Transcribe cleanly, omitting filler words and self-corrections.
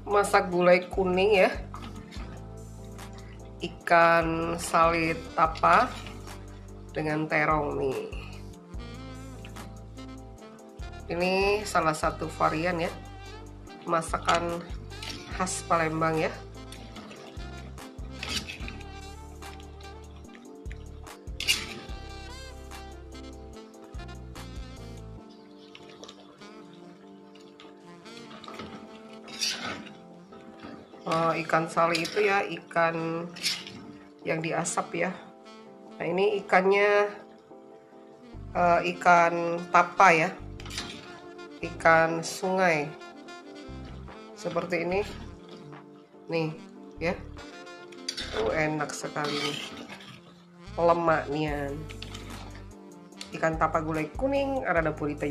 masak gulai kuning ya, ikan salit tapa dengan terong nih. Ini salah satu varian ya, masakan khas Palembang ya. Ikan sali itu ya ikan yang diasap ya. Nah ini ikannya ikan tapa ya, ikan sungai seperti ini nih ya. Enak sekali nih, lemaknya. Ikan tapa gulai kuning ada purita.